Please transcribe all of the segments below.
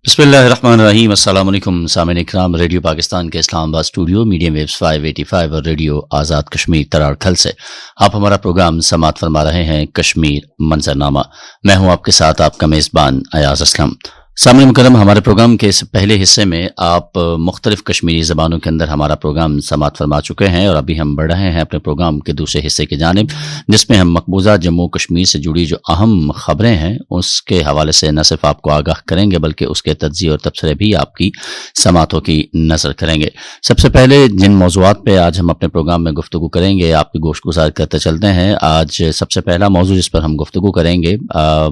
بسم اللہ الرحمن الرحیم۔ السلام علیکم سامعین اکرام، ریڈیو پاکستان کے اسلام آباد اسٹوڈیو میڈیم ویوز 585 اور ریڈیو آزاد کشمیر تراڑکھل سے آپ ہمارا پروگرام سماعت فرما رہے ہیں کشمیر منظرنامہ۔ میں ہوں آپ کے ساتھ آپ کا میزبان ایاز اسلم۔ سامعین مکرم، ہمارے پروگرام کے اس پہلے حصے میں آپ مختلف کشمیری زبانوں کے اندر ہمارا پروگرام سماعت فرما چکے ہیں، اور ابھی ہم بڑھ رہے ہیں اپنے پروگرام کے دوسرے حصے کی جانب، جس میں ہم مقبوضہ جموں کشمیر سے جڑی جو اہم خبریں ہیں اس کے حوالے سے نہ صرف آپ کو آگاہ کریں گے بلکہ اس کے تجزیے اور تبصرے بھی آپ کی سماعتوں کی نظر کریں گے۔ سب سے پہلے جن موضوعات پہ آج ہم اپنے پروگرام میں گفتگو کریں گے آپ کی گوش گزار کرتے چلتے ہیں۔ آج سب سے پہلا موضوع جس پر ہم گفتگو کریں گے،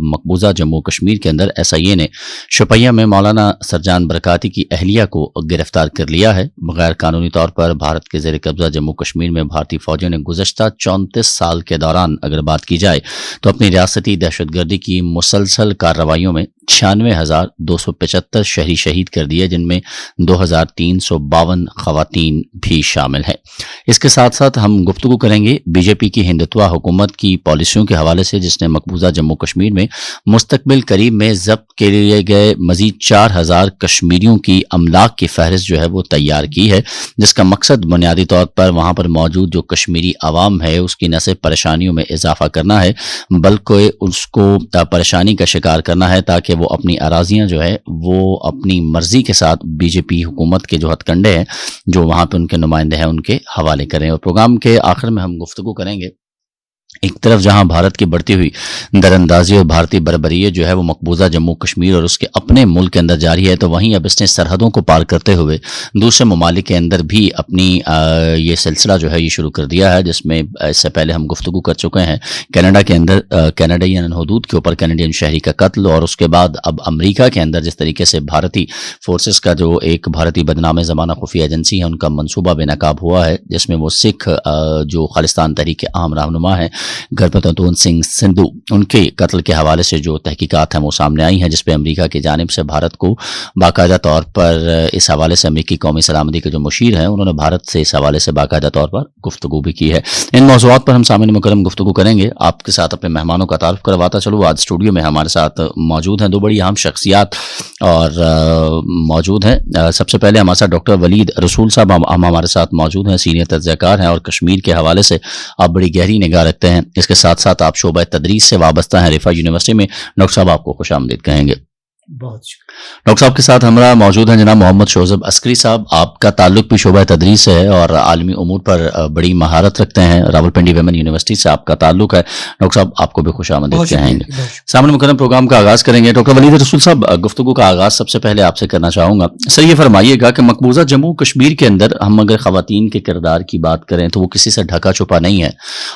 مقبوضہ جموں کشمیر کے اندر ایس آئی اے نے شوپیاں میں مولانا سرجان برکاتی کی اہلیہ کو گرفتار کر لیا ہے۔ بغیر قانونی طور پر بھارت کے زیر قبضہ جموں کشمیر میں بھارتی فوجیوں نے گزشتہ 34 سال کے دوران اگر بات کی جائے تو اپنی ریاستی دہشت گردی کی مسلسل کارروائیوں میں 96,275 شہری شہید کر دیے، جن میں 2,352 خواتین بھی شامل ہیں۔ اس کے ساتھ ساتھ ہم گفتگو کریں گے بی جے پی کی ہندتوا حکومت کی پالیسیوں کے حوالے سے، جس نے مقبوضہ جموں کشمیر میں مستقبل قریب میں ضبط کے لیے گئے مزید 4,000 کشمیریوں کی املاک کی فہرست جو ہے وہ تیار کی ہے، جس کا مقصد بنیادی طور پر وہاں پر موجود جو کشمیری عوام ہے اس کی نہ صرف پریشانیوں میں اضافہ کرنا ہے بلکہ اس کو پریشانی کا شکار کرنا ہے، تاکہ وہ اپنی اراضیاں جو ہے وہ اپنی مرضی کے ساتھ بی جے پی حکومت کے جو ہتھ کنڈے ہیں، جو وہاں پہ ان کے نمائندے ہیں، ان کے حوالے کریں۔ اور پروگرام کے آخر میں ہم گفتگو کریں گے، ایک طرف جہاں بھارت کی بڑھتی ہوئی دراندازی اور بھارتی بربریت جو ہے وہ مقبوضہ جموں کشمیر اور اس کے اپنے ملک کے اندر جاری ہے، تو وہیں اب اس نے سرحدوں کو پار کرتے ہوئے دوسرے ممالک کے اندر بھی اپنی یہ سلسلہ جو ہے یہ شروع کر دیا ہے، جس میں اس سے پہلے ہم گفتگو کر چکے ہیں کینیڈا کے اندر کینیڈین حدود کے اوپر کینیڈین شہری کا قتل، اور اس کے بعد اب امریکہ کے اندر جس طریقے سے بھارتی فورسز کا جو ایک بھارتی بدنام زمانہ خفیہ ایجنسی ہے ان کا منصوبہ بے نقاب ہوا ہے، جس میں وہ سکھ جو خالصتان تحریک کے اہم رہنما ہیں گربتون سنگھ سندھو، ان کے قتل کے حوالے سے جو تحقیقات ہیں وہ سامنے آئی ہیں، جس پہ امریکہ کی جانب سے بھارت کو باقاعدہ طور پر اس حوالے سے امریکی قومی سلامتی کے جو مشیر ہیں انہوں نے بھارت سے اس حوالے سے باقاعدہ طور پر گفتگو بھی کی ہے۔ ان موضوعات پر ہم سامعین مکرم گفتگو کریں گے۔ آپ کے ساتھ اپنے مہمانوں کا تعارف کرواتا چلوں۔ آج اسٹوڈیو میں ہمارے ساتھ موجود ہیں دو بڑی اہم شخصیات اور موجود ہیں۔ سب سے پہلے ہمارے ساتھ ڈاکٹر ولید رسول صاحب ہمارے ساتھ موجود ہیں، سینئر تجزیہ کار ہیں اور کشمیر کے حوالے سے آپ بڑی گہری نگاہ رکھتے ہیں۔ اس کے ساتھ ساتھ آپ شعبہ تدریس سے وابستہ ہیں رفا یونیورسٹی میں۔ ڈاکٹر صاحب آپ کو خوش آمدید کہیں گے۔ بہت شکریہ۔ ڈاکٹر صاحب کے ساتھ ہمارا موجود ہیں جناب محمد شوذب عسکری صاحب، آپ کا تعلق بھی شعبہ تدریس سے ہے اور عالمی امور پر بڑی مہارت رکھتے ہیں، راولپنڈی ویمن یونیورسٹی سے آپ کا تعلق ہے۔ ڈاکٹر صاحب آپ کو بھی خوش آمدید کہیں گے۔ سامنے مکرم پروگرام کا آغاز کریں گے۔ ڈاکٹر ولید رسول صاحب، گفتگو کا آغاز سب سے پہلے آپ سے کرنا چاہوں گا۔ سر یہ فرمائیے گا کہ مقبوضہ جموں کشمیر کے اندر ہم اگر خواتین کے کردار کی بات کریں تو وہ کسی سے ڈھکا چھپا نہیں ہے،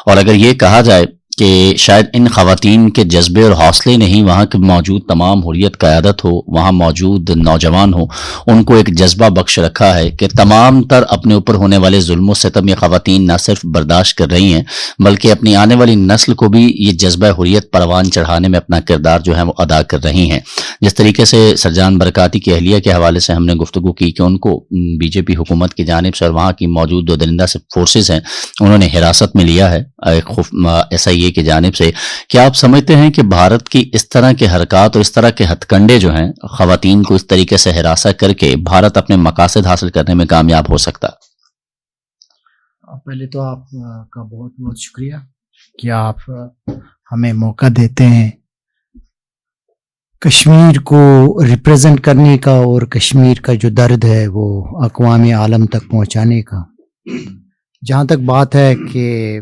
اور اگر یہ کہا جائے کہ شاید ان خواتین کے جذبے اور حوصلے نے ہی وہاں کے موجود تمام حریت قیادت ہو، وہاں موجود نوجوان ہو، ان کو ایک جذبہ بخش رکھا ہے کہ تمام تر اپنے اوپر ہونے والے ظلم و ستم یہ خواتین نہ صرف برداشت کر رہی ہیں بلکہ اپنی آنے والی نسل کو بھی یہ جذبہ حریت پروان چڑھانے میں اپنا کردار جو ہے وہ ادا کر رہی ہیں۔ جس طریقے سے سرجان برکاتی کی اہلیہ کے حوالے سے ہم نے گفتگو کی کہ ان کو بی جے پی حکومت کی جانب سے اور وہاں کی موجود دو درندہ فورسز ہیں انہوں نے حراست میں لیا ہے ایس آئی اے کی جانب سے، کیا آپ سمجھتے ہیں کہ بھارت کی اس طرح کے حرکات اور اس طرح کے ہتھ کنڈے جو ہیں خواتین کو اس طریقے سے ہراساں کر کے بھارت اپنے مقاصد حاصل کرنے میں کامیاب ہو سکتا؟ پہلے تو آپ کا بہت بہت شکریہ کہ آپ ہمیں موقع دیتے ہیں کشمیر کو ریپریزنٹ کرنے کا اور کشمیر کا جو درد ہے وہ اقوام عالم تک پہنچانے کا۔ جہاں تک بات ہے کہ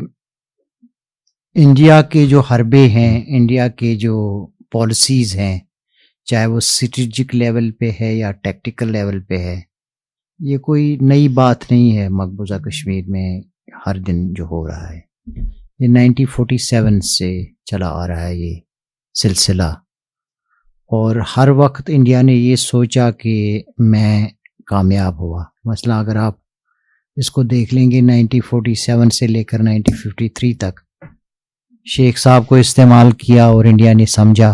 انڈیا کے جو حربے ہیں، انڈیا کے جو پالیسیز ہیں، چاہے وہ اسٹریٹجک لیول پہ ہے یا ٹیکٹیکل لیول پہ ہے، یہ کوئی نئی بات نہیں ہے۔ مقبوضہ کشمیر میں ہر دن جو ہو رہا ہے یہ 1947 سے چلا آ رہا ہے یہ سلسلہ، اور ہر وقت انڈیا نے یہ سوچا کہ میں کامیاب ہوا۔ مثلا اگر آپ اس کو دیکھ لیں گے 1947 سے لے کر 1953 تک شیخ صاحب کو استعمال کیا اور انڈیا نے سمجھا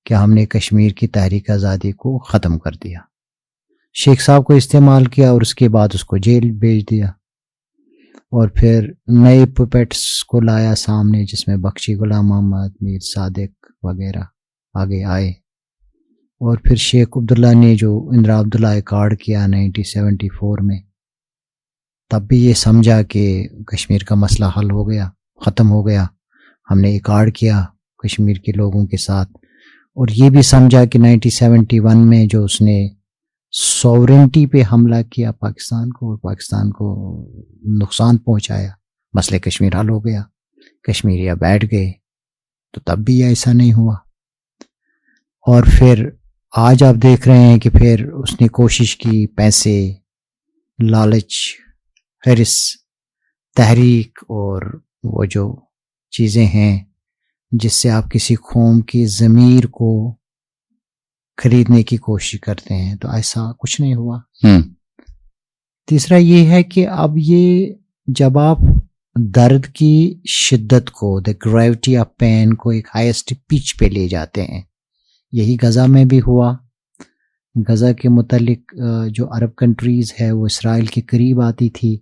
کہ ہم نے کشمیر کی تحریک آزادی کو ختم کر دیا۔ شیخ صاحب کو استعمال کیا اور اس کے بعد اس کو جیل بھیج دیا، اور پھر نئے پپیٹس کو لایا سامنے جس میں بخشی غلام محمد، میر صادق وغیرہ آگے آئے، اور پھر شیخ عبداللہ نے جو اندرا عبداللہ ایکارڈ کیا 1974 میں، تب بھی یہ سمجھا کہ کشمیر کا مسئلہ حل ہو گیا، ختم ہو گیا. ہم نے ایکارڈ کیا کشمیر کے لوگوں کے ساتھ، اور یہ بھی سمجھا کہ 1971 میں جو اس نے سوورنٹی پہ حملہ کیا پاکستان کو، اور پاکستان کو نقصان پہنچایا، مسئلہ کشمیر حل ہو گیا، کشمیریہ بیٹھ گئے. تو تب بھی ایسا نہیں ہوا. اور پھر آج آپ دیکھ رہے ہیں کہ پھر اس نے کوشش کی، پیسے، لالچ، حرص، تحریک، اور وہ جو چیزیں ہیں جس سے آپ کسی قوم کی ضمیر کو خریدنے کی کوشش کرتے ہیں، تو ایسا کچھ نہیں ہوا. تیسرا یہ ہے کہ اب یہ جب آپ درد کی شدت کو، the gravity of pain کو ایک ہائیسٹ پچ پہ لے جاتے ہیں. یہی غزہ میں بھی ہوا. غزہ کے متعلق جو عرب کنٹریز ہے وہ اسرائیل کے قریب آتی تھی،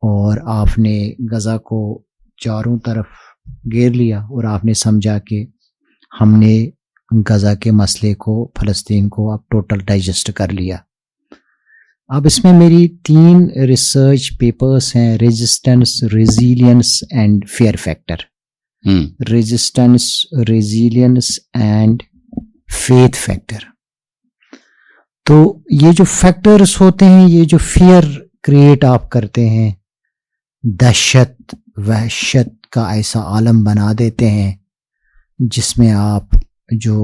اور آپ نے غزہ کو چاروں طرف گھیر لیا، اور آپ نے سمجھا کہ ہم نے غزہ کے مسئلے کو، فلسطین کو اب ٹوٹل ڈائجسٹ کر لیا. اب اس میں میری 3 ریسرچ پیپرز ہیں: resistance, resilience and fear factor. Resistance, resilience and faith factor. تو یہ جو فیکٹرز ہوتے ہیں، یہ جو فیئر کریٹ آپ کرتے ہیں، دہشت، وحشت کا ایسا عالم بنا دیتے ہیں جس میں آپ جو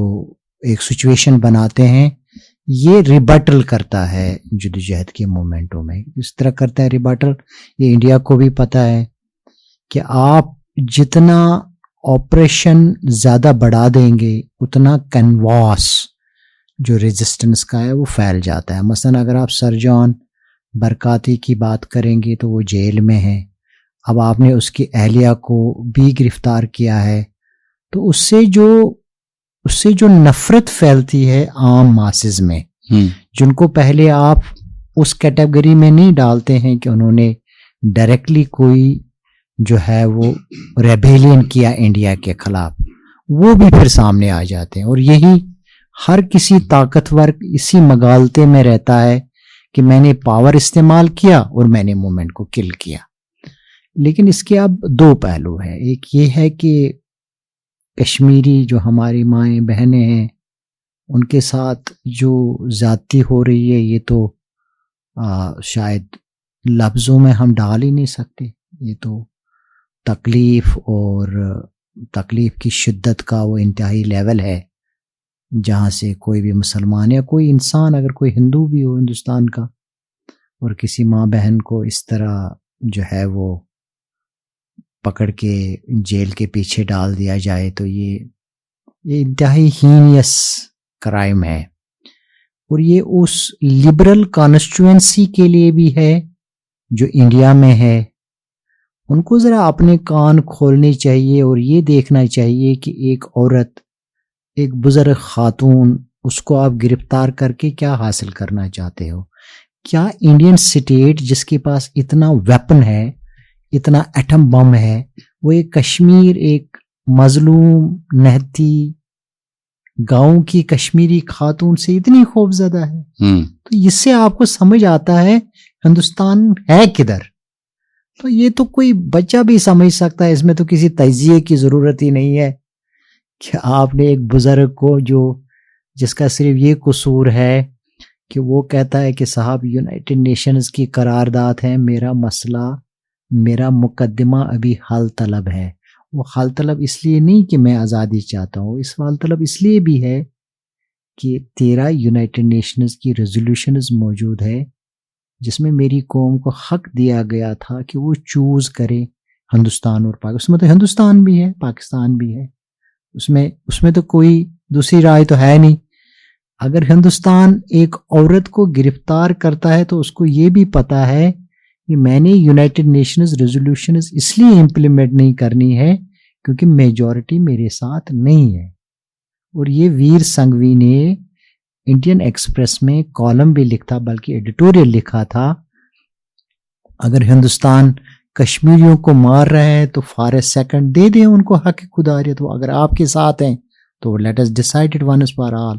ایک سچویشن بناتے ہیں، یہ ریبٹل کرتا ہے جدوجہد کے مومنٹوں میں. اس طرح کرتا ہے ریبٹل. یہ انڈیا کو بھی پتہ ہے کہ آپ جتنا آپریشن زیادہ بڑھا دیں گے، اتنا کنواس جو ریزسٹنس کا ہے وہ پھیل جاتا ہے. مثلا اگر آپ سر جان برکاتی کی بات کریں گے تو وہ جیل میں ہیں. اب آپ نے اس کی اہلیہ کو بھی گرفتار کیا ہے، تو اس سے جو نفرت پھیلتی ہے عام ماسز میں، جن کو پہلے آپ اس کیٹیگری میں نہیں ڈالتے ہیں کہ انہوں نے ڈائریکٹلی کوئی جو ہے وہ ریبیلین کیا انڈیا کے خلاف، وہ بھی پھر سامنے آ جاتے ہیں. اور یہی ہر کسی طاقتور اسی مغالطے میں رہتا ہے کہ میں نے پاور استعمال کیا اور میں نے مومنٹ کو کل کیا. لیکن اس کے اب 2 پہلو ہیں. ایک یہ ہے کہ کشمیری جو ہماری مائیں بہنیں ہیں، ان کے ساتھ جو زیادتی ہو رہی ہے، یہ تو شاید لفظوں میں ہم ڈال ہی نہیں سکتے. یہ تو تکلیف اور تکلیف کی شدت کا وہ انتہائی لیول ہے جہاں سے کوئی بھی مسلمان یا کوئی انسان، اگر کوئی ہندو بھی ہو ہندوستان کا، اور کسی ماں بہن کو اس طرح جو ہے وہ پکڑ کے جیل کے پیچھے ڈال دیا جائے، تو یہ انتہائی ہینیس کرائم ہے. اور یہ اس لبرل کانسٹیٹوئنسی کے لیے بھی ہے جو انڈیا میں ہے. ان کو ذرا اپنے کان کھولنے چاہیے اور یہ دیکھنا چاہیے کہ ایک عورت، ایک بزرگ خاتون، اس کو آپ گرفتار کر کے کیا حاصل کرنا چاہتے ہو؟ کیا انڈین اسٹیٹ جس کے پاس اتنا ویپن ہے، اتنا ایٹم بم ہے، وہ ایک کشمیر، ایک مظلوم نہتی گاؤں کی کشمیری خاتون سے اتنی خوف زدہ ہے؟ تو اس سے آپ کو سمجھ آتا ہے ہندوستان ہے کدھر. تو یہ تو کوئی بچہ بھی سمجھ سکتا ہے. اس میں تو کسی تجزیے کی ضرورت ہی نہیں ہے کہ آپ نے ایک بزرگ کو جس کا صرف یہ قصور ہے کہ وہ کہتا ہے کہ صاحب یونائٹڈ نیشنز کی قرارداد ہے، میرا مسئلہ، میرا مقدمہ ابھی حل طلب ہے. وہ حل طلب اس لیے نہیں کہ میں آزادی چاہتا ہوں، اس حل طلب اس لیے بھی ہے کہ 13 یونائٹڈ نیشنز کی ریزولوشنز موجود ہے جس میں میری قوم کو حق دیا گیا تھا کہ وہ چوز کرے ہندوستان اور پاکستان. اس میں تو ہندوستان بھی ہے، پاکستان بھی ہے، اس میں تو کوئی دوسری رائے تو ہے نہیں. اگر ہندوستان ایک عورت کو گرفتار کرتا ہے تو اس کو یہ بھی پتا ہے کہ میں نے یونائٹڈ نیشنز ریزولوشنز اس لیے امپلیمنٹ نہیں کرنی ہے کیونکہ میجورٹی میرے ساتھ نہیں ہے. اور یہ ویر سنگھوی نے انڈین ایکسپریس میں کالم بھی لکھا، بلکہ ایڈیٹوریل لکھا تھا، اگر ہندوستان کشمیریوں کو مار رہے ہیں تو فار اے سیکنڈ دے دیں ان کو حق خوداریت. وہ اگر آپ کے ساتھ ہیں تو let us decide it once for all.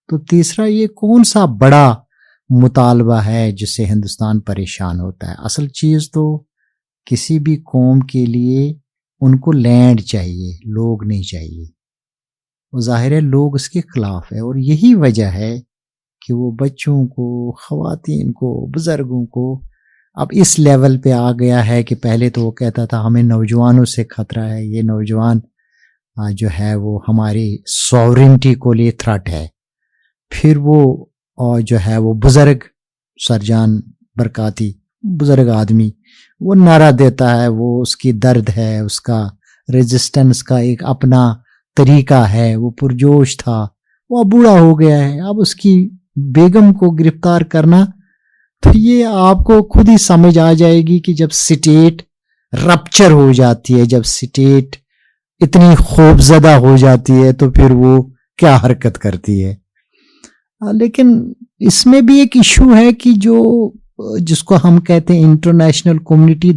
تو تیسرا یہ کون سا بڑا مطالبہ ہے جس سے ہندوستان پریشان ہوتا ہے؟ اصل چیز تو کسی بھی قوم کے لیے ان کو لینڈ چاہیے، لوگ نہیں چاہیے. وہ ظاہر ہے لوگ اس کے خلاف ہے، اور یہی وجہ ہے کہ وہ بچوں کو، خواتین کو، بزرگوں کو اب اس لیول پہ آ گیا ہے کہ پہلے تو وہ کہتا تھا ہمیں نوجوانوں سے خطرہ ہے، یہ نوجوان جو ہے وہ ہماری سوورنٹی کو لیے تھرٹ ہے. پھر وہ اور جو ہے وہ بزرگ سرجان برکاتی بزرگ آدمی وہ نعرہ دیتا ہے، وہ اس کی درد ہے، اس کا ریزسٹنس کا ایک اپنا طریقہ ہے، وہ پرجوش تھا، وہ بوڑھا ہو گیا ہے. اب اس کی بیگم کو گرفتار کرنا، تو یہ آپ کو خود ہی سمجھ آ جائے گی کہ جب سٹیٹ رپچر ہو جاتی ہے، جب سٹیٹ اتنی خوفزدہ ہو جاتی ہے تو پھر وہ کیا حرکت کرتی ہے. لیکن اس میں بھی ایک ایشو ہے کہ جس کو ہم کہتے ہیں انٹرنیشنل کمیونٹی،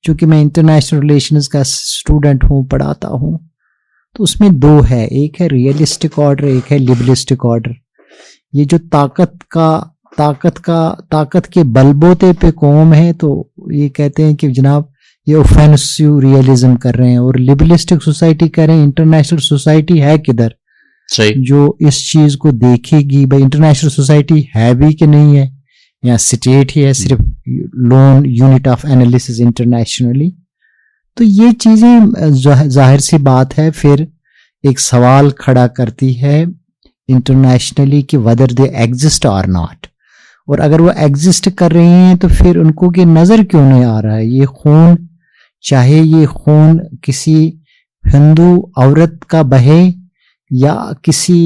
چونکہ میں انٹرنیشنل ریلیشنز کا اسٹوڈنٹ ہوں، پڑھاتا ہوں، تو اس میں دو ہے، ایک ہے ریئلسٹک آرڈر، ایک ہے لبرلسٹک آرڈر. یہ جو طاقت کے بلبوتے پہ قوم ہے تو یہ کہتے ہیں کہ جناب یہ اوفینسو ریئلزم کر رہے ہیں، اور لبرلسٹک سوسائٹی کہہ رہے ہیں انٹرنیشنل سوسائٹی ہے کدھر جو اس چیز کو دیکھے گی. بھائی انٹرنیشنل سوسائٹی ہے بھی کہ نہیں ہے، یا سٹیٹ ہی ہے صرف loan unit of analysis internationally. تو یہ چیزیں ظاہر سی بات ہے پھر ایک سوال کھڑا کرتی ہے انٹرنیشنلی کہ whether they exist or not. اور اگر وہ ایگزسٹ کر رہی ہیں تو پھر ان کو کہ نظر کیوں نہیں آ رہا ہے یہ خون، چاہے یہ خون کسی ہندو عورت کا بہے یا کسی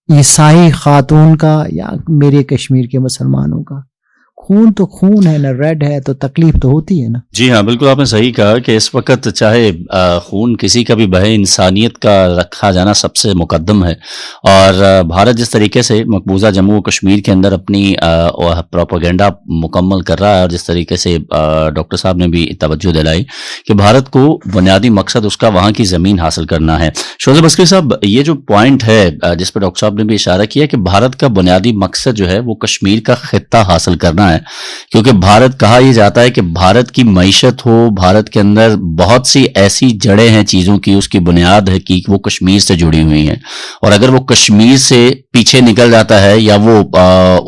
عیسائی خاتون کا یا میرے کشمیر کے مسلمانوں کا. خون تو خون ہے نا، ریڈ ہے تو تکلیف تو ہوتی ہے نا. جی ہاں، بالکل آپ نے صحیح کہا کہ اس وقت چاہے خون کسی کا بھی بہے، انسانیت کا رکھا جانا سب سے مقدم ہے. اور بھارت جس طریقے سے مقبوضہ جموں و کشمیر کے اندر اپنی پروپیگنڈا مکمل کر رہا ہے، اور جس طریقے سے ڈاکٹر صاحب نے بھی توجہ دلائی کہ بھارت کو بنیادی مقصد اس کا وہاں کی زمین حاصل کرنا ہے. شوزہ بسکری صاحب، یہ جو پوائنٹ ہے جس پہ ڈاکٹر صاحب نے بھی اشارہ کیا کہ بھارت کا بنیادی مقصد جو ہے وہ کشمیر کا خطہ حاصل کرنا ہے، کیونکہ بھارت کہا یہ جاتا ہے کہ بھارت کی معیشت ہو، بھارت کے اندر بہت سی ایسی جڑیں ہیں چیزوں کی، اس کی بنیاد ہے کہ وہ کشمیر سے جڑی ہوئی ہیں، اور اگر وہ کشمیر سے پیچھے نکل جاتا ہے یا وہ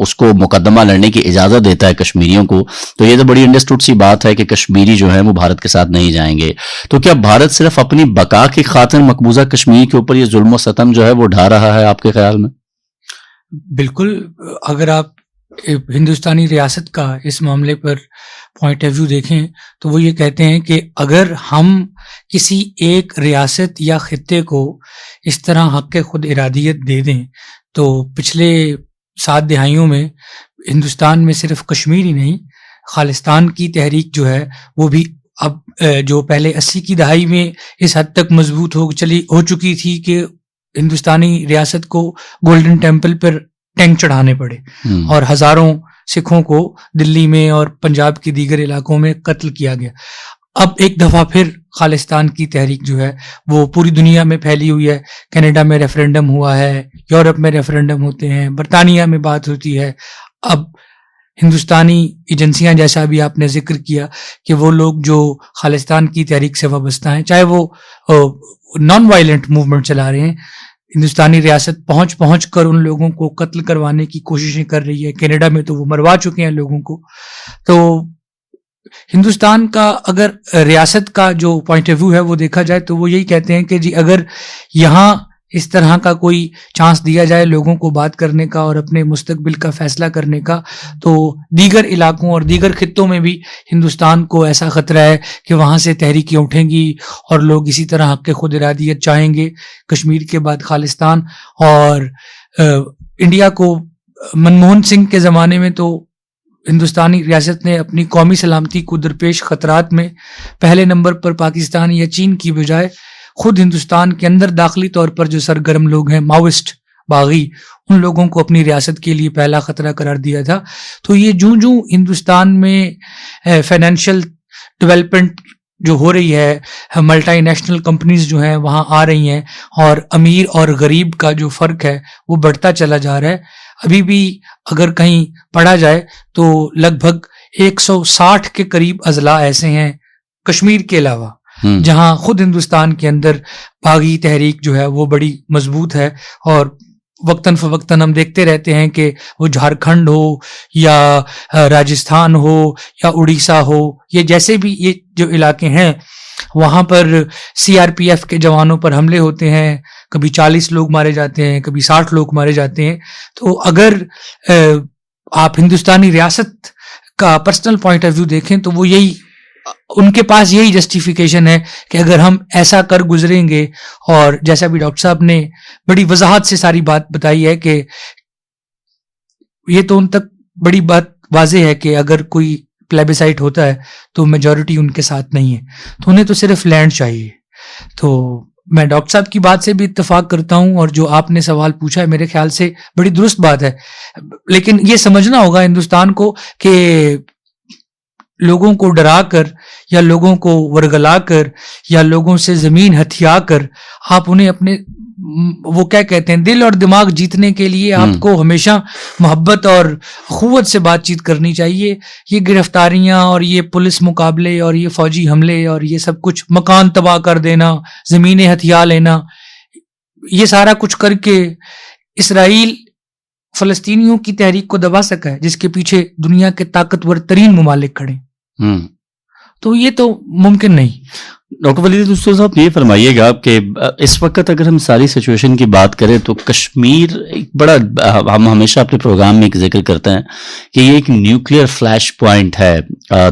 اس کو مقدمہ لڑنے کی اجازت دیتا ہے کشمیریوں کو، تو یہ تو بڑی انڈرسٹوڈ سی بات ہے کہ کشمیری جو ہے وہ بھارت کے ساتھ نہیں جائیں گے. تو کیا بھارت صرف اپنی بقا کی خاطر مقبوضہ کشمیر کے اوپر یہ ظلم و ستم جو ہے وہ ڈھا رہا ہے آپ کے خیال میں؟ بالکل. اگر آپ ہندوستانی ریاست کا اس معاملے پر پوائنٹ آف ویو دیکھیں تو وہ یہ کہتے ہیں کہ اگر ہم کسی ایک ریاست یا خطے کو اس طرح حق خود ارادیت دے دیں تو پچھلے 7 دہائیوں میں ہندوستان میں صرف کشمیر ہی نہیں، خالصتان کی تحریک جو ہے وہ بھی اب جو پہلے 80 کی دہائی میں اس حد تک مضبوط ہو چکی تھی کہ ہندوستانی ریاست کو گولڈن ٹیمپل پر ٹینک چڑھانے پڑے اور ہزاروں سکھوں کو دلی میں اور پنجاب کے دیگر علاقوں میں قتل کیا گیا. اب ایک دفعہ پھر خالصتان کی تحریک جو ہے وہ پوری دنیا میں پھیلی ہوئی ہے. کینیڈا میں ریفرینڈم ہوا ہے، یورپ میں ریفرینڈم ہوتے ہیں، برطانیہ میں بات ہوتی ہے. اب ہندوستانی ایجنسیاں، جیسا بھی آپ نے ذکر کیا کہ وہ لوگ جو خالصتان کی تحریک سے وابستہ ہیں، چاہے وہ نان وائلنٹ موومنٹ چلا رہے ہیں، ہندوستانی ریاست پہنچ کر ان لوگوں کو قتل کروانے کی کوششیں کر رہی ہے. کینیڈا میں تو وہ مروا چکے ہیں لوگوں کو. تو ہندوستان کا اگر ریاست کا جو پوائنٹ آف ویو ہے وہ دیکھا جائے تو وہ یہی کہتے ہیں کہ جی اگر یہاں اس طرح کا کوئی چانس دیا جائے لوگوں کو بات کرنے کا اور اپنے مستقبل کا فیصلہ کرنے کا، تو دیگر علاقوں اور دیگر خطوں میں بھی ہندوستان کو ایسا خطرہ ہے کہ وہاں سے تحریکیں اٹھیں گی اور لوگ اسی طرح حق خود ارادیت چاہیں گے. کشمیر کے بعد خالصتان. اور انڈیا کو منموہن سنگھ کے زمانے میں تو ہندوستانی ریاست نے اپنی قومی سلامتی کو درپیش خطرات میں پہلے نمبر پر پاکستان یا چین کی بجائے خود ہندوستان کے اندر داخلی طور پر جو سرگرم لوگ ہیں، ماوسٹ باغی، ان لوگوں کو اپنی ریاست کے لیے پہلا خطرہ قرار دیا تھا. تو یہ جوں ہندوستان میں فائنینشیل ڈیولپمنٹ جو ہو رہی ہے، ملٹی نیشنل کمپنیز جو ہیں وہاں آ رہی ہیں، اور امیر اور غریب کا جو فرق ہے وہ بڑھتا چلا جا رہا ہے. ابھی بھی اگر کہیں پڑھا جائے تو لگ بھگ 160 کے قریب اضلاع ایسے ہیں کشمیر کے علاوہ جہاں خود ہندوستان کے اندر باغی تحریک جو ہے وہ بڑی مضبوط ہے، اور وقتاً فوقتاً ہم دیکھتے رہتے ہیں کہ وہ جھارکھنڈ ہو یا راجستھان ہو یا اڑیسہ ہو، یہ جیسے بھی یہ جو علاقے ہیں وہاں پر سی آر پی ایف کے جوانوں پر حملے ہوتے ہیں، کبھی 40 لوگ مارے جاتے ہیں، کبھی 60 لوگ مارے جاتے ہیں. تو اگر آپ ہندوستانی ریاست کا پرسنل پوائنٹ آف ویو دیکھیں تو وہ یہی، ان کے پاس یہی جسٹیفیکیشن ہے کہ اگر ہم ایسا کر گزریں گے، اور جیسا بھی ڈاکٹر صاحب نے بڑی وضاحت سے ساری بات بتائی ہے کہ یہ تو ان تک بڑی بات واضح ہے کہ اگر کوئی پلیبیسائٹ ہوتا ہے تو میجورٹی ان کے ساتھ نہیں ہے، تو انہیں تو صرف لینڈ چاہیے. تو میں ڈاکٹر صاحب کی بات سے بھی اتفاق کرتا ہوں، اور جو آپ نے سوال پوچھا ہے میرے خیال سے بڑی درست بات ہے. لیکن یہ سمجھنا ہوگا ہندوستان کو کہ لوگوں کو ڈرا کر یا لوگوں کو ورگلا کر یا لوگوں سے زمین ہتھیا کر آپ انہیں اپنے وہ کیا کہتے ہیں دل اور دماغ جیتنے کے لیے آپ کو ہمیشہ محبت اور اخوت سے بات چیت کرنی چاہیے. یہ گرفتاریاں اور یہ پولیس مقابلے اور یہ فوجی حملے اور یہ سب کچھ، مکان تباہ کر دینا، زمینیں ہتھیا لینا، یہ سارا کچھ کر کے اسرائیل فلسطینیوں کی تحریک کو دبا سکا ہے جس کے پیچھے دنیا کے طاقتور ترین ممالک کھڑے. تو یہ تو ممکن نہیں. ڈاکٹر ولید دوستو صاحب یہ فرمائیے گا کہ اس وقت اگر ہم ساری سچویشن کی بات کریں تو کشمیر ایک بڑا، ہم ہمیشہ اپنے پروگرام میں ایک ذکر کرتے ہیں کہ یہ ایک نیوکلیئر فلیش پوائنٹ ہے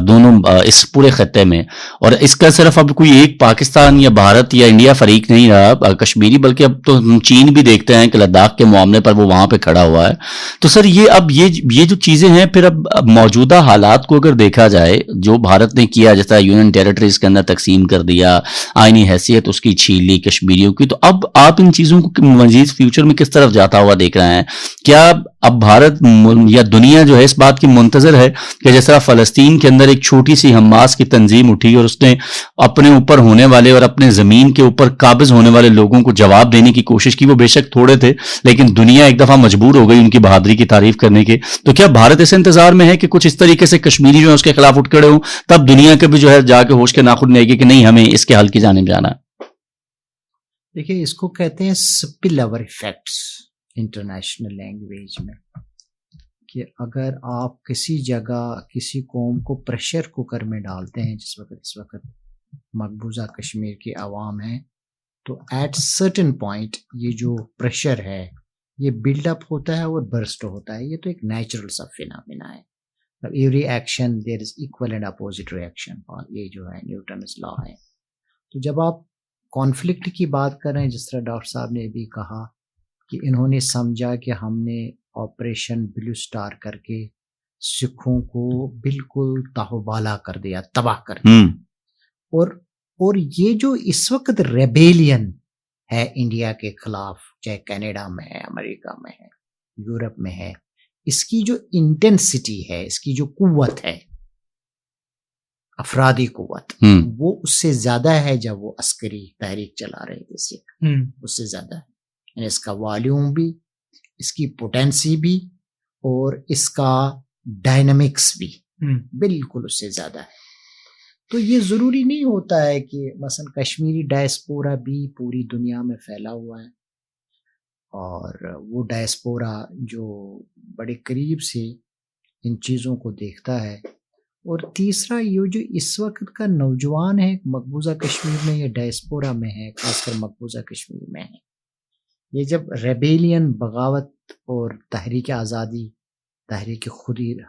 دونوں اس پورے خطے میں، اور اس کا صرف اب کوئی ایک پاکستان یا بھارت یا انڈیا فریق نہیں رہا کشمیری، بلکہ اب تو ہم چین بھی دیکھتے ہیں کہ لداخ کے معاملے پر وہ وہاں پہ کھڑا ہوا ہے. تو سر یہ اب یہ جو چیزیں ہیں، پھر اب موجودہ حالات کو اگر دیکھا جائے جو بھارت نے کیا، جیسا یونین ٹیریٹریز کے اندر تقسیم کر دیا، آئینی حیثیت اس کی چھین لی کشمیریوں کی، تو اب آپ ان چیزوں کو مزید فیوچر میں کس طرف جاتا ہوا دیکھ رہے ہیں؟ کیا اب بھارت یا دنیا جو ہے اس بات کی منتظر ہے کہ جس طرح فلسطین کے اندر ایک چھوٹی سی حماس کی تنظیم اٹھی اور اس نے اپنے اوپر ہونے والے اور اپنے زمین کے اوپر قابض ہونے والے لوگوں کو جواب دینے کی کوشش کی؟ وہ بے شک تھوڑے تھے لیکن دنیا ایک دفعہ مجبور ہو گئی ان کی بہادری کی تعریف کرنے کے. تو کیا بھارت اس انتظار میں ہے کہ کچھ اس طریقے سے کشمیری جو ہے اس کے خلاف اٹھ کھڑے ہوں، تب دنیا کے بھی جو ہے جا کے ہوش کے ناخن لے گی کہ نہیں ہمیں اس کے حل کی جانب جانا ہے؟ دیکھیے اس کو کہتے ہیں سپل اوور ایفیکٹس انٹرنیشنل لینگویج میں، کہ اگر آپ کسی جگہ کسی قوم کو پریشر کوکر میں ڈالتے ہیں، جس وقت اس وقت مقبوضہ کشمیر کے عوام ہیں، تو ایٹ سرٹن پوائنٹ یہ جو پریشر ہے یہ بلڈ اپ ہوتا ہے اور برسٹ ہوتا ہے. یہ تو ایک نیچرل سا فینامنا ہے. Every action there is equal and opposite reaction, اور یہ جو ہے نیوٹنز لا ہے. تو جب آپ کانفلکٹ کی بات کر رہے ہیں، جس طرح ڈاکٹر صاحب نے بھی کہا کہ انہوں نے سمجھا کہ ہم نے آپریشن بلو سٹار کر کے سکھوں کو بالکل تاہوبالا کر دیا، تباہ کر دیا، اور یہ جو اس وقت ریبیلین ہے انڈیا کے خلاف، چاہے کینیڈا میں ہے، امریکہ میں ہے، یورپ میں ہے، اس کی جو انٹینسٹی ہے، اس کی جو قوت ہے، افرادی قوت، وہ اس سے زیادہ ہے جب وہ عسکری تحریک چلا رہے تھے سکھ، اس سے زیادہ ہے. یعنی اس کا والیوم بھی، اس کی پوٹینسی بھی، اور اس کا ڈائنامکس بھی بالکل اس سے زیادہ ہے. تو یہ ضروری نہیں ہوتا ہے کہ مثلا کشمیری ڈائسپورا بھی پوری دنیا میں پھیلا ہوا ہے، اور وہ ڈائسپورا جو بڑے قریب سے ان چیزوں کو دیکھتا ہے. اور تیسرا یہ جو اس وقت کا نوجوان ہے مقبوضہ کشمیر میں یا ڈائسپورا میں ہے، خاص کر مقبوضہ کشمیر میں ہے، یہ جب ریبیلین، بغاوت اور تحریک آزادی، تحریک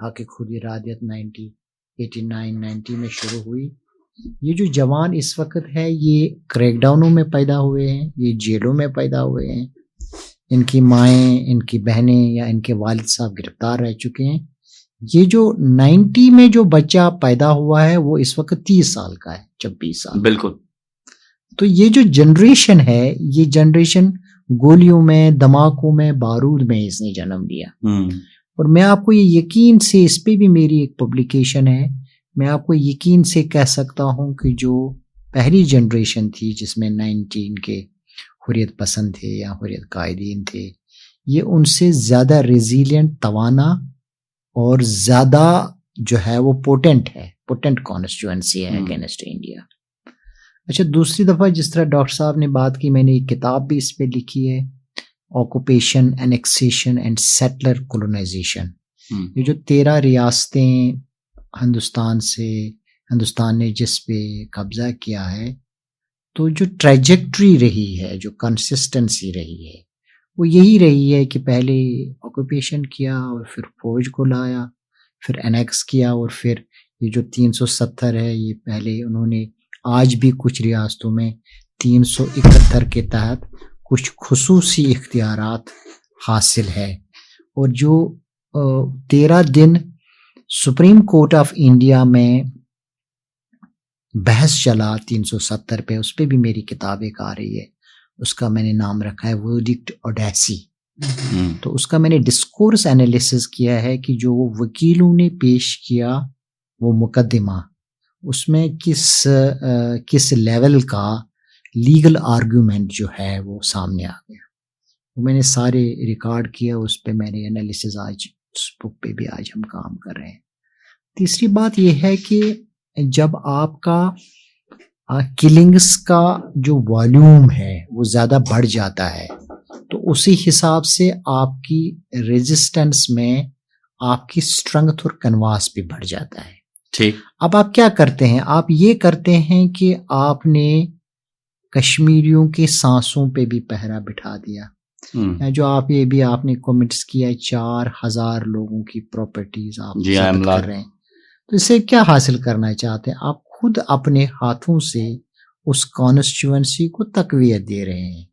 حق خود ارادیت 1989-90 میں شروع ہوئی، یہ جو جوان اس وقت ہے یہ کریک ڈاؤنوں میں پیدا ہوئے ہیں، یہ جیلوں میں پیدا ہوئے ہیں، ان کی مائیں، ان کی بہنیں یا ان کے والد صاحب گرفتار رہ چکے ہیں. یہ جو 90 میں جو بچہ پیدا ہوا ہے وہ اس وقت 30 سال کا ہے، 26 سال. بالکل. تو یہ جو جنریشن ہے، یہ جنریشن گولیوں میں، دھماکوں میں، بارود میں اس نے جنم لیا. اور میں آپ کو یہ یقین سے، اس پہ بھی میری ایک پبلیکیشن ہے میں آپ کو یقین سے کہہ سکتا ہوں کہ جو پہلی جنریشن تھی جس میں 19 کے حریت پسند تھے یا حریت قائدین تھے، یہ ان سے زیادہ ریزیلینٹ، توانا اور زیادہ جو ہے وہ پوٹنٹ کانسٹیچوئنسی ہے اگینسٹ انڈیا. اچھا، دوسری دفعہ جس طرح ڈاکٹر صاحب نے بات کی، میں نے ایک کتاب بھی اس پہ لکھی ہے، آکوپیشن، انیکسیشن اینڈ سیٹلر کولونائزیشن. یہ جو 13 ریاستیں ہندوستان نے جس پہ قبضہ کیا ہے، تو جو ٹریجیکٹری رہی ہے، جو کنسسٹنسی رہی ہے، وہ یہی رہی ہے کہ پہلے آکوپیشن کیا اور پھر فوج کو لایا، پھر انیکس کیا، اور پھر یہ جو 370 ہے، یہ پہلے انہوں نے آج بھی کچھ ریاستوں میں 371 کے تحت کچھ خصوصی اختیارات حاصل ہے. اور جو 13 دن سپریم کورٹ آف انڈیا میں بحث چلا 370 پہ، اس پہ بھی میری کتاب ایک آ رہی ہے، اس کا میں نے نام رکھا ہے ورڈکٹ اوڈیسی. تو اس کا میں نے ڈسکورس انالیسس کیا ہے کہ جو وکیلوں نے پیش کیا وہ مقدمہ، اس میں کس لیول کا لیگل آرگومنٹ جو ہے وہ سامنے آ گیا. وہ میں نے سارے ریکارڈ کیا، اس پہ میں نے انالیسز آج اس بک پہ بھی آج ہم کام کر رہے ہیں. تیسری بات یہ ہے کہ جب آپ کا کلنگس کا جو والیوم ہے وہ زیادہ بڑھ جاتا ہے، تو اسی حساب سے آپ کی ریزسٹنس میں آپ کی اسٹرنگتھ اور کنواس بھی بڑھ جاتا ہے. ٹھیک. اب آپ کیا کرتے ہیں؟ آپ یہ کرتے ہیں کہ آپ نے کشمیریوں کے سانسوں پہ بھی پہرا بٹھا دیا. جو آپ یہ بھی آپ نے کمنٹس کیا 4,000 لوگوں کی پراپرٹیز آپ ضبط کر رہے ہیں، تو اس سے کیا حاصل کرنا چاہتے ہیں؟ آپ خود اپنے ہاتھوں سے اس کانسٹیچوئنسی کو تقویت دے رہے ہیں.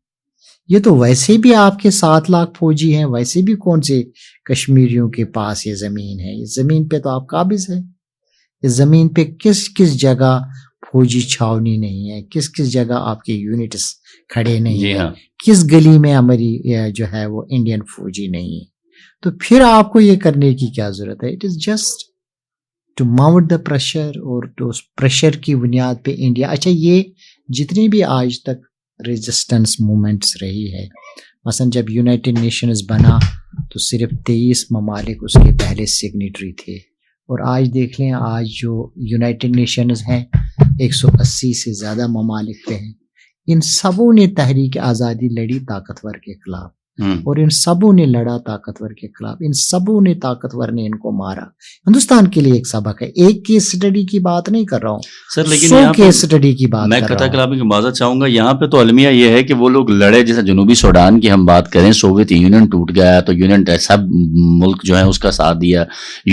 یہ تو ویسے بھی آپ کے 7 لاکھ فوجی ہیں، ویسے بھی کون سے کشمیریوں کے پاس یہ زمین ہے؟ یہ زمین پہ تو آپ قابض ہیں. اس زمین پہ کس جگہ فوجی چھاونی نہیں ہے، کس جگہ آپ کے یونٹس کھڑے نہیں ہیں، کس گلی میں ہماری جو ہے وہ انڈین فوجی نہیں ہے. تو پھر آپ کو یہ کرنے کی کیا ضرورت ہے؟ It is just to mount the pressure, اور تو اس پریشر کی بنیاد پہ انڈیا. اچھا، یہ جتنی بھی آج تک ریزسٹنس موومنٹس رہی ہے، مثلا جب یونائٹڈ نیشنز بنا تو صرف 23 ممالک اس کے پہلے سگنیٹری تھے، اور آج دیکھ لیں آج جو یونائٹڈ نیشنز ہیں 180 سے زیادہ ممالک پہ ہیں. ان سبوں نے تحریک آزادی لڑی طاقتور کے خلاف، اور ان سبوں نے لڑا طاقتور کے خلاف، ان سبوں نے طاقتور نے ان کو مارا. ہندوستان کے لیے ایک سبق ہے. ایک کیس سٹڈی کی بات نہیں کر رہا ہوں سر، لیکن 100 کیس سٹڈی کی بات میں کر قطع رہا ہوں. کلامی کی معذرت چاہوں گا. یہاں پہ تو المیہ یہ ہے کہ وہ لوگ لڑے، جیسے جنوبی سوڈان کی ہم بات کریں، سوویت یونین ٹوٹ گیا تو یونین سب ملک جو ہے اس کا ساتھ دیا،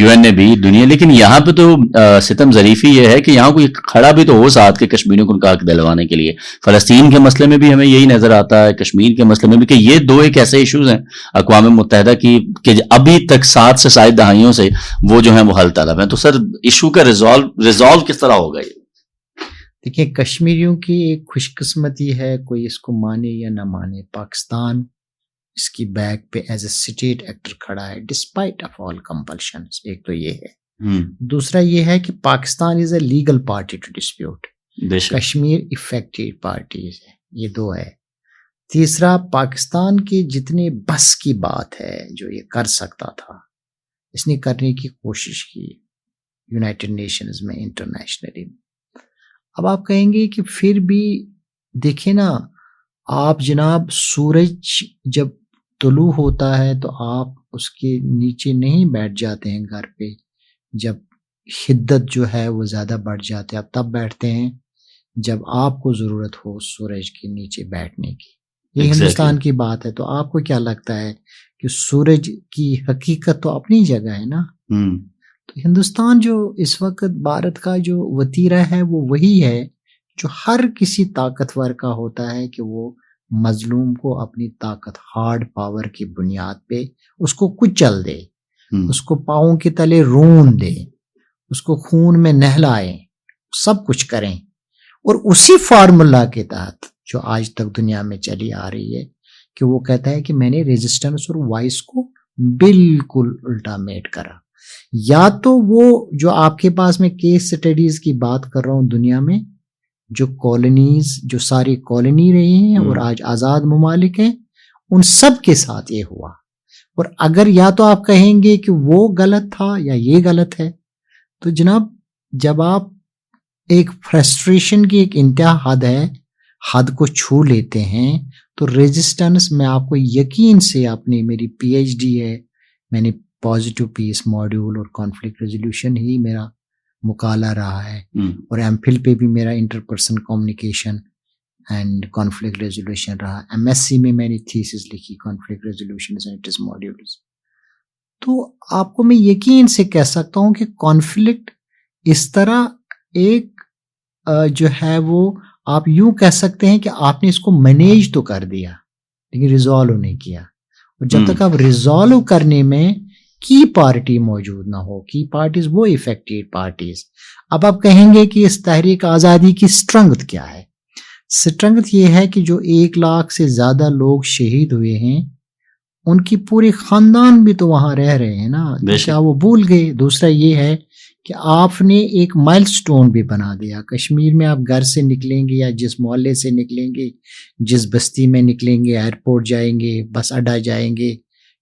UN نے بھی، دنیا. لیکن یہاں پہ تو ستم ظریفی یہ ہے کہ یہاں کوئی کھڑا بھی تو ہو ساتھ کے کشمیریوں کو ان کا حق دلوانے کے لیے. فلسطین کے مسئلے میں بھی ہمیں یہی نظر آتا ہے، کشمیر کے مسئلے میں بھی، کہ یہ دو ایک ایسے ایشوز ہیں اقوام متحدہ کی کہ ابھی تک 7 سے 7 دہائیوں سے وہ جو ہیں وہ حل طلب ہیں. تو سر ایشو کا ریزالو کس طرح ہوگا؟ یہ دیکھیں، کشمیریوں کی ایک خوش قسمتی ہے، کوئی اس کو مانے یا نہ مانے، پاکستان اس کی بیک پہ ایز اے اسٹیٹ ایکٹر کھڑا ہے ڈسپائٹ آف آل کمپلشنز. ایک تو یہ ہے. دوسرا یہ ہے کہ Pakistan is a legal party to dispute, Kashmir affected parties ہے. یہ 2 ہے. تیسرا، پاکستان کے جتنے بس کی بات ہے جو یہ کر سکتا تھا، اس نے کرنے کی کوشش کی یونائٹڈ نیشنز میں، انٹرنیشنلی. اب آپ کہیں گے کہ پھر بھی دیکھیں نا، آپ جناب سورج جب طلوع ہوتا ہے تو آپ اس کے نیچے نہیں بیٹھ جاتے ہیں گھر پہ. جب حدت جو ہے وہ زیادہ بڑھ جاتے ہیں، آپ تب بیٹھتے ہیں جب آپ کو ضرورت ہو سورج کے نیچے بیٹھنے کی. یہ ہندوستان کی بات ہے. تو آپ کو کیا لگتا ہے کہ سورج کی حقیقت تو اپنی جگہ ہے نا. تو ہندوستان جو اس وقت بھارت کا جو وتیرہ ہے وہ وہی ہے جو ہر کسی طاقتور کا ہوتا ہے، کہ وہ مظلوم کو اپنی طاقت، ہارڈ پاور کی بنیاد پہ اس کو کچل دے، اس کو پاؤں کے تلے رون دے، اس کو خون میں نہلائیں، سب کچھ کریں. اور اسی فارمولا کے تحت جو آج تک دنیا میں چلی آ رہی ہے، کہ وہ کہتا ہے کہ میں نے ریزسٹنس اور وائس کو بالکل الٹا میٹ کرا. یا تو وہ جو آپ کے پاس میں کیس سٹڈیز کی بات کر رہا ہوں دنیا میں جو کالونیز جو ساری کالونی رہی ہیں اور آج آزاد ممالک ہیں ان سب کے ساتھ یہ ہوا. اور اگر یا تو آپ کہیں گے کہ وہ غلط تھا یا یہ غلط ہے تو جناب جب آپ ایک فرسٹریشن کی ایک انتہا حد ہے حد کو چھو لیتے ہیں تو ریزسٹنس میں آپ کو یقین سے اپنی میری پی ایچ ڈی ہے میں نے پازیٹیو پیس ماڈیول اور کانفلکٹ ریزولوشن ہی میرا مقالہ رہا ہے اور ایم فل پہ بھی میرا interpersonal communication and conflict resolution رہا. ایم ایس سی میں نے تھیسس لکھی conflict resolution and its modules. تو آپ کو میں یقین سے کہہ سکتا ہوں کہ کانفلکٹ اس طرح ایک جو ہے وہ آپ یوں کہہ سکتے ہیں کہ آپ نے اس کو مینیج تو کر دیا لیکن ریزالو نہیں کیا. اور جب تک آپ ریزالو کرنے میں کی پارٹی موجود نہ ہو, کی پارٹیز وہ افیکٹڈ پارٹیز. اب آپ کہیں گے کہ اس تحریک آزادی کی سٹرنگتھ کیا ہے؟ سٹرنگتھ یہ ہے کہ جو 1 لاکھ سے زیادہ لوگ شہید ہوئے ہیں ان کی پوری خاندان بھی تو وہاں رہ رہے ہیں نا, کیا وہ بھول گئے؟ دوسرا یہ ہے کہ آپ نے ایک مائل سٹون بھی بنا دیا. کشمیر میں آپ گھر سے نکلیں گے یا جس محلے سے نکلیں گے, جس بستی میں نکلیں گے, ایئرپورٹ جائیں گے, بس اڈا جائیں گے,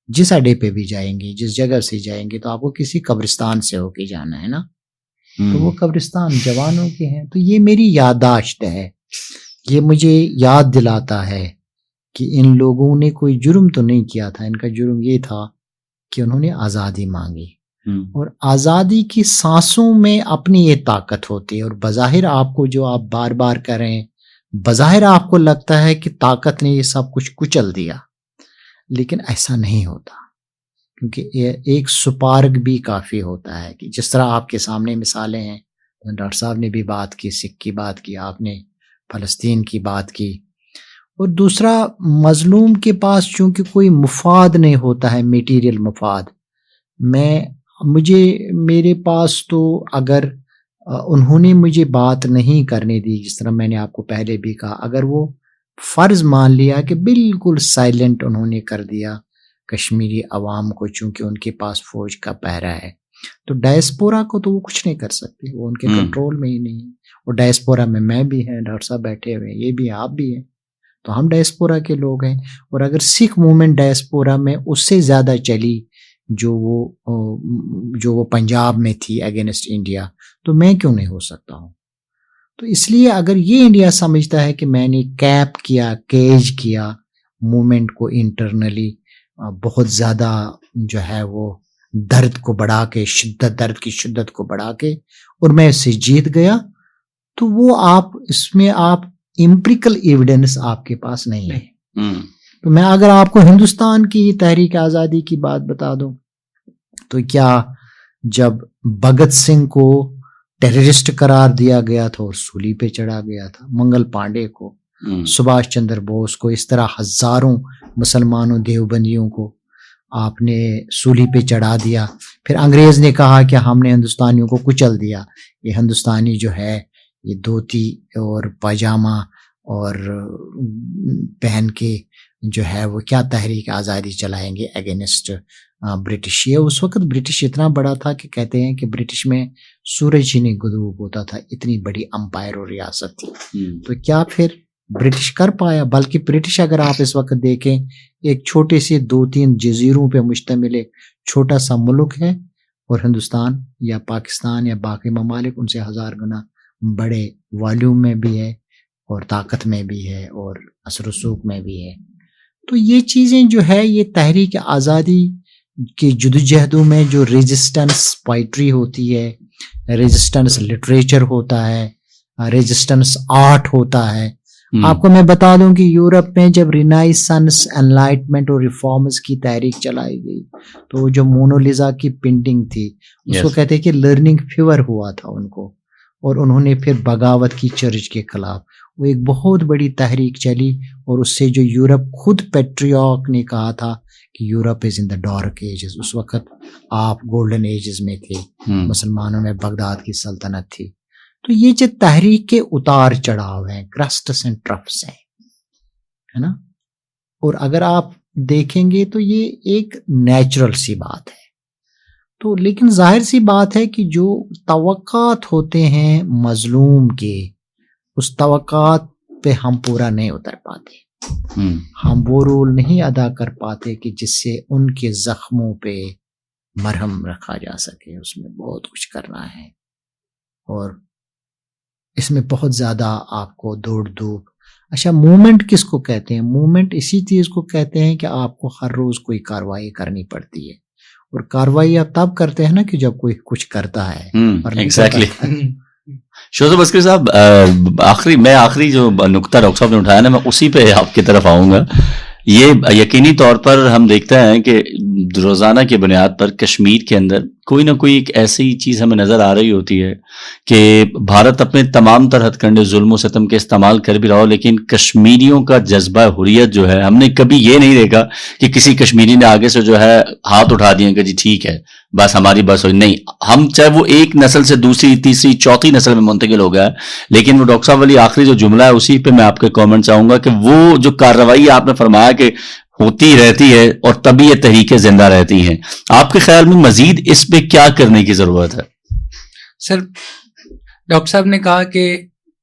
جس اڈے پہ بھی جائیں گے, جس جگہ سے جائیں گے تو آپ کو کسی قبرستان سے ہو کے جانا ہے نا. تو وہ قبرستان جوانوں کے ہیں. تو یہ میری یادداشت ہے, یہ مجھے یاد دلاتا ہے کہ ان لوگوں نے کوئی جرم تو نہیں کیا تھا. ان کا جرم یہ تھا کہ انہوں نے آزادی مانگی. اور آزادی کی سانسوں میں اپنی یہ طاقت ہوتی ہے. اور بظاہر آپ کو جو آپ بار بار کر رہے ہیں, بظاہر آپ کو لگتا ہے کہ طاقت نے یہ سب کچھ کچل دیا, لیکن ایسا نہیں ہوتا. کیونکہ ایک سپارک بھی کافی ہوتا ہے کہ جس طرح آپ کے سامنے مثالیں ہیں, ڈاکٹر صاحب نے بھی بات کی, سکھ کی بات کی, آپ نے فلسطین کی بات کی. اور دوسرا مظلوم کے پاس چونکہ کوئی مفاد نہیں ہوتا ہے, میٹیریل مفاد. میرے پاس تو اگر انہوں نے مجھے بات نہیں کرنے دی, جس طرح میں نے آپ کو پہلے بھی کہا, اگر وہ فرض مان لیا کہ بالکل سائلنٹ انہوں نے کر دیا کشمیری عوام کو چونکہ ان کے پاس فوج کا پہرا ہے, تو ڈائسپورا کو تو وہ کچھ نہیں کر سکتے, وہ ان کے کنٹرول میں ہی نہیں ہے. اور ڈائسپورا میں بھی ہیں, ڈاکٹر صاحب بیٹھے ہوئے ہیں, یہ بھی آپ بھی ہیں, تو ہم ڈائسپورا کے لوگ ہیں. اور اگر سکھ موومنٹ ڈائسپورا میں اس سے زیادہ چلی جو وہ پنجاب میں تھی اگینسٹ انڈیا, تو میں کیوں نہیں ہو سکتا ہوں؟ تو اس لیے اگر یہ انڈیا سمجھتا ہے کہ میں نے کیپ کیا, کیج کیا موومنٹ کو انٹرنلی, بہت زیادہ جو ہے وہ درد کو بڑھا کے, درد کی شدت کو بڑھا کے, اور میں اس سے جیت گیا, تو وہ آپ اس میں آپ امپریکل ایویڈنس آپ کے پاس نہیں ہے. تو میں اگر آپ کو ہندوستان کی تحریک آزادی کی بات بتا دوں تو کیا جب بھگت سنگھ کو ٹیررسٹ قرار دیا گیا تھا اور سولی پہ چڑھا گیا تھا, منگل پانڈے کو, سبھاش چندر بوس کو, اس طرح ہزاروں مسلمانوں دیوبندیوں کو آپ نے سولی پہ چڑھا دیا. پھر انگریز نے کہا کہ ہم نے ہندوستانیوں کو کچل دیا, یہ ہندوستانی جو ہے یہ دھوتی اور پاجامہ اور پہن کے جو ہے وہ کیا تحریک آزادی چلائیں گے اگینسٹ برٹش. یہ اس وقت برٹش اتنا بڑا تھا کہ کہتے ہیں کہ برٹش میں سورج ہی نہیں غروب ہوتا تھا, اتنی بڑی امپائر اور ریاست تھی. تو کیا پھر برٹش کر پایا؟ بلکہ برٹش اگر آپ اس وقت دیکھیں ایک چھوٹے سے 2-3 جزیروں پہ مشتمل ایک چھوٹا سا ملک ہے, اور ہندوستان یا پاکستان یا باقی ممالک ان سے 1000 گنا بڑے والیوم میں بھی ہے اور طاقت میں بھی ہے اور اثر و رسوخ میں بھی ہے. تو یہ چیزیں جو ہے یہ تحریک آزادی کے جدوجہدوں میں جو ریزسٹنس پوئٹری ہوتی ہے, ریزسٹنس لٹریچر ہوتا ہے, ریزسٹنس آرٹ ہوتا ہے. آپ کو میں بتا دوں کہ یورپ میں جب رینائسنس, انلائٹمنٹ اور ریفارمز کی تحریک چلائی گئی تو جو مونولیزا کی پینٹنگ تھی اس کو کہتے ہیں کہ لرننگ فیور ہوا تھا ان کو, اور انہوں نے پھر بغاوت کی چرچ کے خلاف, وہ ایک بہت بڑی تحریک چلی. اور اس سے جو یورپ خود پیٹریارک نے کہا تھا کہ Europe is in the dark ages, اس وقت آپ گولڈن ایجز میں تھے, مسلمانوں میں بغداد کی سلطنت تھی. تو یہ جو تحریک کے اتار چڑھاؤ ہیں, کرسٹس اینڈ ٹرفس ہیں, ہے نا. اور اگر آپ دیکھیں گے تو یہ ایک نیچرل سی بات ہے. تو لیکن ظاہر سی بات ہے کہ جو توقعات ہوتے ہیں مظلوم کے، اس توقعات پہ ہم پورا نہیں اتر پاتے، ہم وہ رول نہیں ادا کر پاتے کہ جس سے ان کے زخموں پہ مرہم رکھا جا سکے. اس میں بہت کچھ کرنا ہے اور اس میں بہت زیادہ آپ کو دوڑ دھوپ. اچھا، موومنٹ کس کو کہتے ہیں؟ موومنٹ اسی چیز کو کہتے ہیں کہ آپ کو ہر روز کوئی کارروائی کرنی پڑتی ہے، اور کارروائی آپ تب کرتے ہیں نا کہ جب کوئی کچھ کرتا ہے. ایگزیکٹلی. شوزب عسکری صاحب، آخری جو نقطہ ڈاکٹر صاحب نے اٹھایا نا، میں اسی پہ آپ کی طرف آؤں گا. یہ یقینی طور پر ہم دیکھتے ہیں کہ روزانہ کی بنیاد پر کشمیر کے اندر کوئی نہ کوئی ایک ایسی چیز ہمیں نظر آ رہی ہوتی ہے کہ بھارت اپنے تمام تر ہتھ کنڈے ظلم و ستم کے استعمال کر بھی رہا ہو، لیکن کشمیریوں کا جذبہ حریت جو ہے، ہم نے کبھی یہ نہیں دیکھا کہ کسی کشمیری نے آگے سے جو ہے ہاتھ اٹھا دیے کہ جی ٹھیک ہے بس ہماری بس ہوئی. نہیں، ہم چاہے وہ ایک نسل سے دوسری تیسری چوتھی نسل میں منتقل ہو گیا ہے، لیکن وہ ڈاکٹر صاحب والی آخری جو جملہ ہے اسی پہ میں آپ کے کامنٹ چاہوں گا کہ وہ جو کارروائی آپ نے فرمایا کہ ہوتی رہتی ہے اور تبھی یہ تحریکیں زندہ رہتی ہیں، آپ کے خیال میں مزید اس پہ کیا کرنے کی ضرورت ہے؟ سر، ڈاکٹر صاحب نے کہا کہ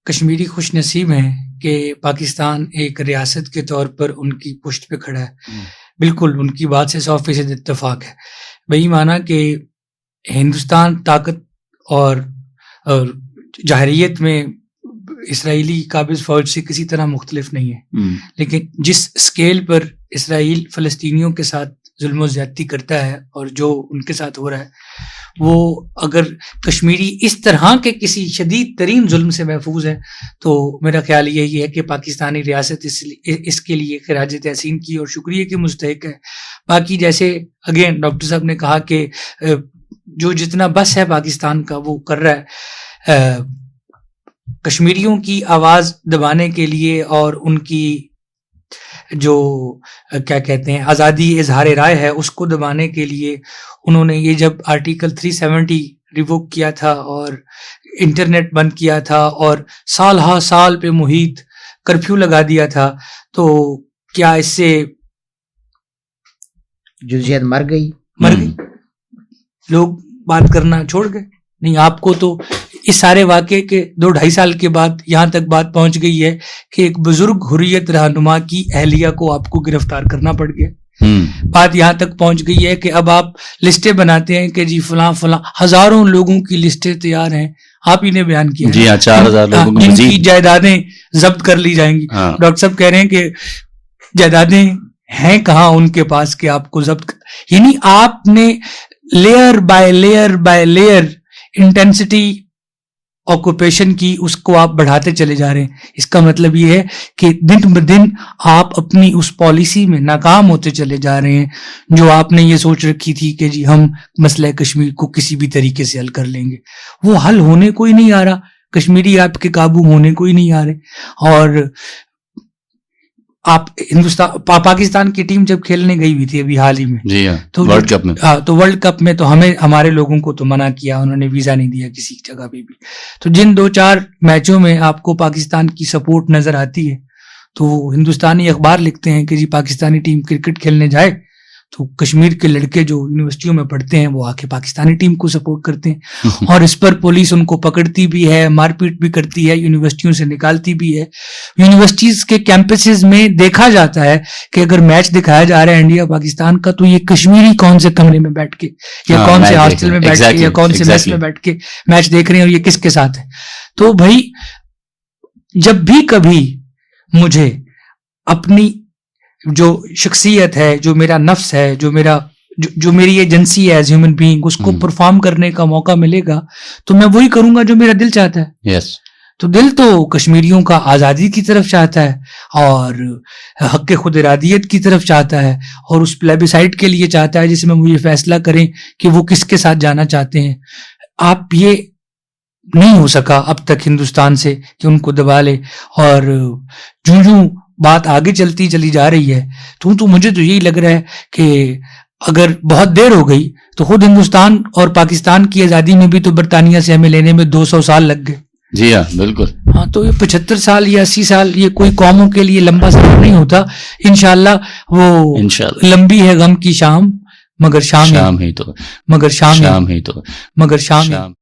کشمیری خوش نصیب ہیں کہ پاکستان ایک ریاست کے طور پر ان کی پشت پہ کھڑا ہے. بالکل ان کی بات سے 100% اتفاق ہے. وہی مانا کہ ہندوستان طاقت اور جاہریت میں اسرائیلی قابض فوج سے کسی طرح مختلف نہیں ہے، لیکن جس اسکیل پر اسرائیل فلسطینیوں کے ساتھ ظلم و زیادتی کرتا ہے اور جو ان کے ساتھ ہو رہا ہے، وہ اگر کشمیری اس طرح کے کسی شدید ترین ظلم سے محفوظ ہے تو میرا خیال یہی ہے کہ پاکستانی ریاست اس کے لیے خراج تحسین کی اور شکریہ کی مستحق ہے. باقی جیسے اگین ڈاکٹر صاحب نے کہا کہ جو جتنا بس ہے پاکستان کا وہ کر رہا ہے، کشمیریوں کی آواز دبانے کے لیے اور ان کی جو کیا کہتے ہیں آزادی اظہار رائے ہے اس کو دبانے کے لیے انہوں نے یہ جب آرٹیکل 370 ریووک کیا تھا اور انٹرنیٹ بند کیا تھا اور سال ہا سال پہ محیط کرفیو لگا دیا تھا، تو کیا اس سے جزیت مر گئی؟ لوگ بات کرنا چھوڑ گئے؟ نہیں، آپ کو تو اس سارے واقعے کے 2-2.5 سال کے بعد یہاں تک بات پہنچ گئی ہے کہ ایک بزرگ حریت رہنما کی اہلیہ کو آپ کو گرفتار کرنا پڑ گیا. بات یہاں تک پہنچ گئی ہے کہ اب آپ لسٹیں بناتے ہیں کہ جی فلاں فلاں ہزاروں لوگوں کی لسٹیں تیار ہیں، آپ ہی نے بیان کیا جی ہاں 4000 لوگوں جن کی جائیدادیں ضبط کر لی جائیں گی. ڈاکٹر صاحب کہہ رہے ہیں کہ جائیدادیں ہیں کہاں ان کے پاس کہ آپ کو ضبط یعنی آپ نے layer by layer intensity occupation کی اس کو آپ بڑھاتے چلے جا رہے ہیں. اس کا مطلب یہ ہے کہ دن بدن آپ اپنی اس پالیسی میں ناکام ہوتے چلے جا رہے ہیں جو آپ نے یہ سوچ رکھی تھی کہ جی ہم مسئلہ کشمیر کو کسی بھی طریقے سے حل کر لیں گے. وہ حل ہونے کوئی نہیں آ رہا، کشمیری آپ کے قابو ہونے کوئی نہیں آ رہے. اور آپ پاکستان کی ٹیم جب کھیلنے گئی ہوئی تھی ابھی حال ہی میں جی ہاں تو ورلڈ کپ میں، تو ورلڈ کپ میں تو ہمارے لوگوں کو تو منع کیا، انہوں نے ویزا نہیں دیا کسی جگہ پہ بھی. تو جن 2-4 میچوں میں آپ کو پاکستان کی سپورٹ نظر آتی ہے تو ہندوستانی اخبار لکھتے ہیں کہ جی پاکستانی ٹیم کرکٹ کھیلنے جائے تو کشمیر کے لڑکے جو یونیورسٹیوں میں پڑھتے ہیں وہ آ کے پاکستانی ٹیم کو سپورٹ کرتے ہیں اور اس پر پولیس ان کو پکڑتی بھی ہے، مار پیٹ بھی کرتی ہے، یونیورسٹیوں سے نکالتی بھی ہے. یونیورسٹیز کے کیمپسز میں دیکھا جاتا ہے کہ اگر میچ دکھایا جا رہا ہے انڈیا پاکستان کا تو یہ کشمیری کون سے کمرے میں بیٹھ کے یا کون سے ہاسٹل میں بیٹھ کے یا کون سے میس میں بیٹھ کے میچ دیکھ رہے ہیں اور یہ کس کے ساتھ ہے. تو بھائی جب بھی کبھی مجھے اپنی جو شخصیت ہے، جو میرا نفس ہے، جو میری ایجنسی ہے ایز ہیومن بینگ، اس کو پرفارم کرنے کا موقع ملے گا تو میں وہی کروں گا جو میرا دل چاہتا ہے. تو دل تو کشمیریوں کا آزادی کی طرف چاہتا ہے اور حق خود ارادیت کی طرف چاہتا ہے اور اس پلیبیسائٹ کے لیے چاہتا ہے جس میں وہ یہ فیصلہ کریں کہ وہ کس کے ساتھ جانا چاہتے ہیں. آپ یہ نہیں ہو سکا اب تک ہندوستان سے کہ ان کو دبا لے، اور جوں بات آگے چلتی چلی جا رہی ہے تو مجھے تو یہی لگ رہا ہے کہ اگر بہت دیر ہو گئی تو خود ہندوستان اور پاکستان کی آزادی میں بھی تو برطانیہ سے ہمیں لینے میں 200 سال لگ گئے. جی ہاں بالکل. ہاں تو یہ 75 سال یا 80 سال یہ کوئی قوموں کے لیے لمبا سفر نہیں ہوتا. انشاءاللہ وہ لمبی ہے غم کی شام، مگر شام شام ہی تو مگر شام شام ہی تو مگر شام شام